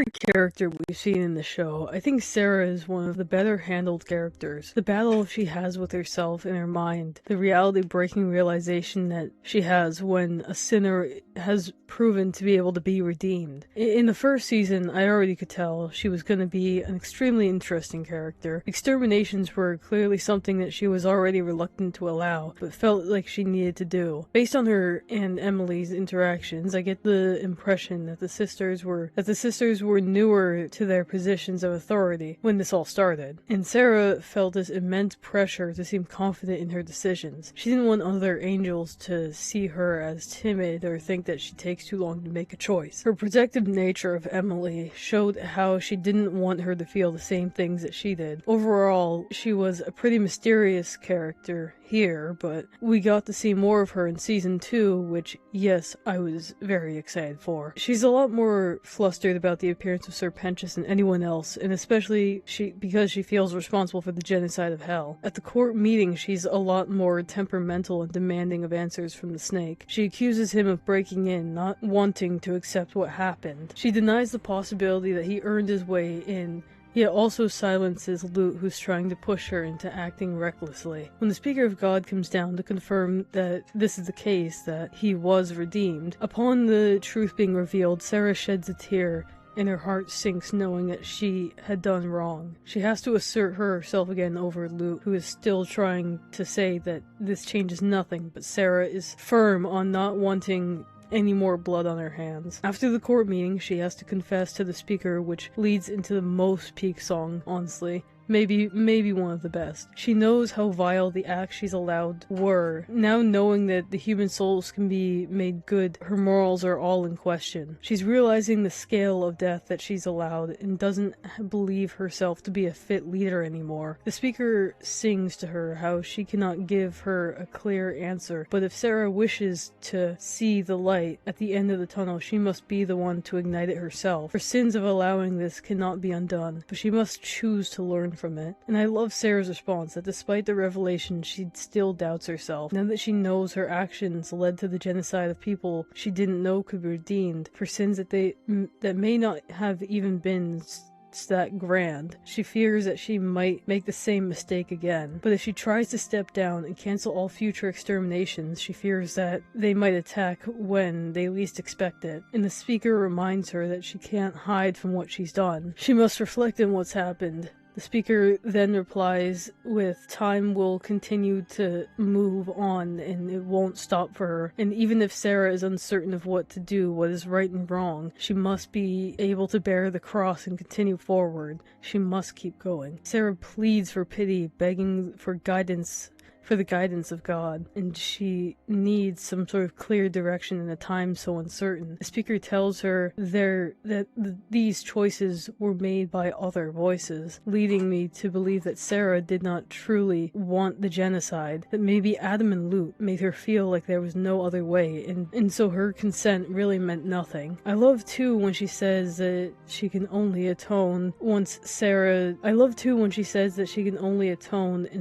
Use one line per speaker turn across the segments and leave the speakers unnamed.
character we've seen in the show, I think Sera is one of the better handled characters. The battle she has with herself in her mind, the reality-breaking realization that she has when a sinner has proven to be able to be redeemed. In the first season, I already could tell she was going to be an extremely interesting character. Exterminations were clearly something that she was already reluctant to allow, but felt like she needed to do. Based on her and Emily's interactions, I get the impression that the sisters were newer to their positions of authority when this all started, and Sera felt this immense pressure to seem confident in her decisions. She didn't want other angels to see her as timid or think that she takes too long to make a choice. Her protective nature of Emily showed how she didn't want her to feel the same things that she did. Overall, she was a pretty mysterious character here, but we got to see more of her in season 2, which, yes, I was very excited for. She's a lot more flustered about the appearance of Sir Pentious than anyone else, and especially because she feels responsible for the genocide of Hell. At the court meeting, she's a lot more temperamental and demanding of answers from the snake. She accuses him of breaking in, not wanting to accept what happened. She denies the possibility that he earned his way in, yet also silences Lute, who's trying to push her into acting recklessly. When the Speaker of God comes down to confirm that this is the case, that he was redeemed, upon the truth being revealed, Sera sheds a tear and her heart sinks knowing that she had done wrong. She has to assert herself again over Lute, who is still trying to say that this changes nothing, but Sera is firm on not wanting any more blood on her hands. After the court meeting, she has to confess to the Speaker, which leads into the most peak song, honestly. Maybe one of the best. She knows how vile the acts she's allowed were. Now knowing that the human souls can be made good, her morals are all in question. She's realizing the scale of death that she's allowed and doesn't believe herself to be a fit leader anymore. The Speaker sings to her how she cannot give her a clear answer, but if Sera wishes to see the light at the end of the tunnel, she must be the one to ignite it herself. Her sins of allowing this cannot be undone, but she must choose to learn from it. And I love Sera's response that despite the revelation, she still doubts herself. Now that she knows her actions led to the genocide of people she didn't know could be redeemed for sins that may not have even been that grand, she fears that she might make the same mistake again. But if she tries to step down and cancel all future exterminations, she fears that they might attack when they least expect it. And the Speaker reminds her that she can't hide from what she's done. She must reflect on what's happened. The Speaker then replies with, time will continue to move on and it won't stop for her. And even if Sera is uncertain of what to do, what is right and wrong, she must be able to bear the cross and continue forward. She must keep going. Sera pleads for pity, begging for the guidance of God, and she needs some sort of clear direction in a time so uncertain. The Speaker tells her these choices were made by other voices, leading me to believe that Sera did not truly want the genocide, that maybe Adam and Lute made her feel like there was no other way, and so her consent really meant nothing. I love too when she says that she can only atone and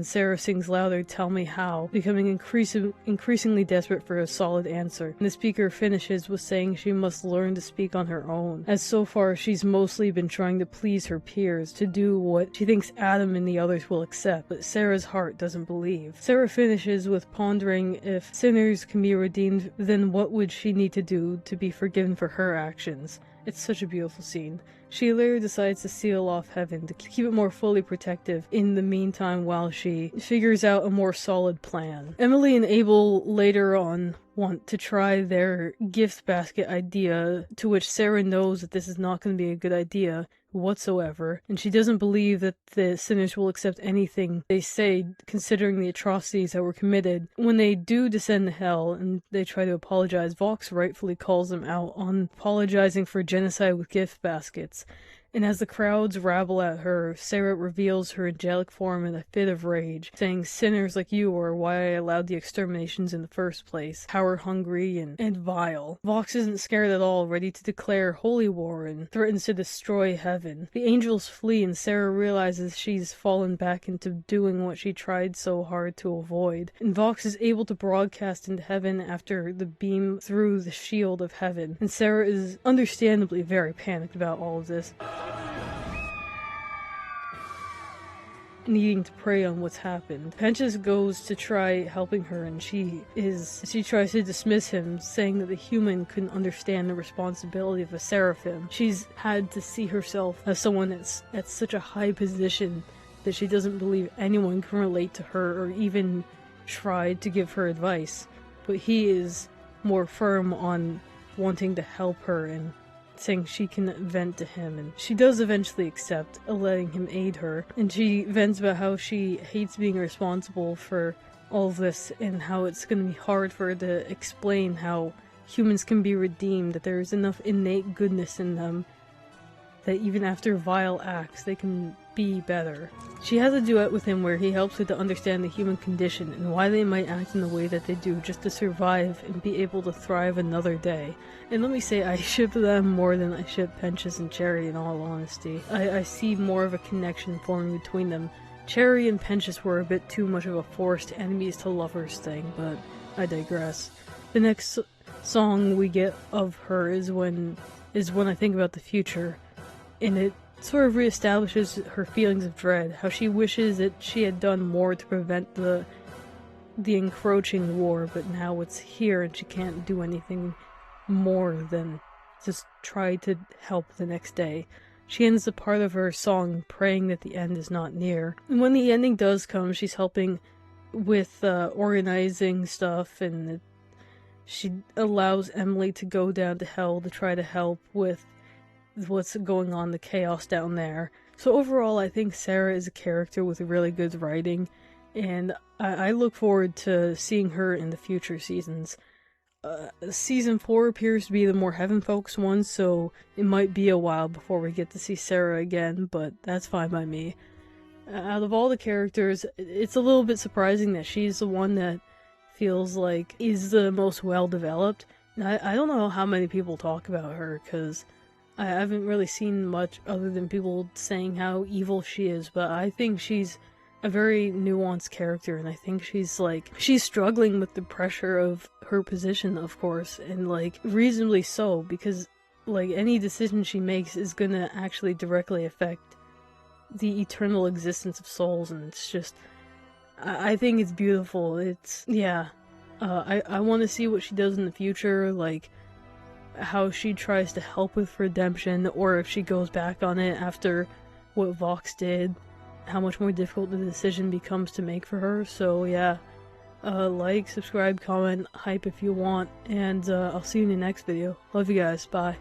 Sera sings louder, tell me how, becoming increasingly desperate for a solid answer. And the Speaker finishes with saying she must learn to speak on her own, as so far she's mostly been trying to please her peers, to do what she thinks Adam and the others will accept, but Sera's heart doesn't believe. Sera finishes with pondering if sinners can be redeemed, then what would she need to do to be forgiven for her actions? It's such a beautiful scene. She later decides to seal off heaven to keep it more fully protective in the meantime while she figures out a more solid plan. Emily and Abel later on want to try their gift basket idea, to which Sera knows that this is not going to be a good idea whatsoever, and she doesn't believe that the sinners will accept anything they say, considering the atrocities that were committed. When they do descend to hell and they try to apologize, Vox rightfully calls them out on apologizing for genocide with gift baskets. And as the crowds rabble at her, Sera reveals her angelic form in a fit of rage, saying sinners like you are why I allowed the exterminations in the first place, power-hungry and vile. Vox isn't scared at all, ready to declare holy war and threatens to destroy heaven. The angels flee and Sera realizes she's fallen back into doing what she tried so hard to avoid. And Vox is able to broadcast into heaven after the beam through the shield of heaven. And Sera is understandably very panicked about all of this, needing to prey on what's happened. Penchas goes to try helping her and she tries to dismiss him, saying that the human couldn't understand the responsibility of a seraphim. She's had to see herself as someone that's at such a high position that she doesn't believe anyone can relate to her or even try to give her advice. But he is more firm on wanting to help her and saying she can vent to him, and she does eventually accept letting him aid her, and she vents about how she hates being responsible for all of this and how it's going to be hard for her to explain how humans can be redeemed, that there is enough innate goodness in them that even after vile acts they can be better. She has a duet with him where he helps her to understand the human condition and why they might act in the way that they do just to survive and be able to thrive another day. And let me say, I ship them more than I ship Penchas and Cherry, in all honesty. I see more of a connection forming between them. Cherry and Penchas were a bit too much of a forced enemies to lovers thing, but I digress. The next song we get of her is when I think about the future, and it sort of reestablishes her feelings of dread, how she wishes that she had done more to prevent the encroaching war, but now it's here and she can't do anything more than just try to help the next day. She ends the part of her song praying that the end is not near. And when the ending does come, she's helping with organizing stuff, and she allows Emily to go down to hell to try to help with what's going on, the chaos down there. So overall, I think Sera is a character with really good writing, and I look forward to seeing her in the future seasons. Season 4 appears to be the more heaven-focused one, so it might be a while before we get to see Sera again, but that's fine by me. Out of all the characters, it's a little bit surprising that she's the one that feels like is the most well-developed. I don't know how many people talk about her, because I haven't really seen much other than people saying how evil she is, but I think she's a very nuanced character, and I think she's struggling with the pressure of her position, of course, and reasonably so, because any decision she makes is gonna actually directly affect the eternal existence of souls, and it's just, I think it's beautiful. I want to see what she does in the future, how she tries to help with redemption, or if she goes back on it after what Vox did, how much more difficult the decision becomes to make for her. So yeah, like, subscribe, comment, hype if you want, and I'll see you in the next video. Love you guys, bye.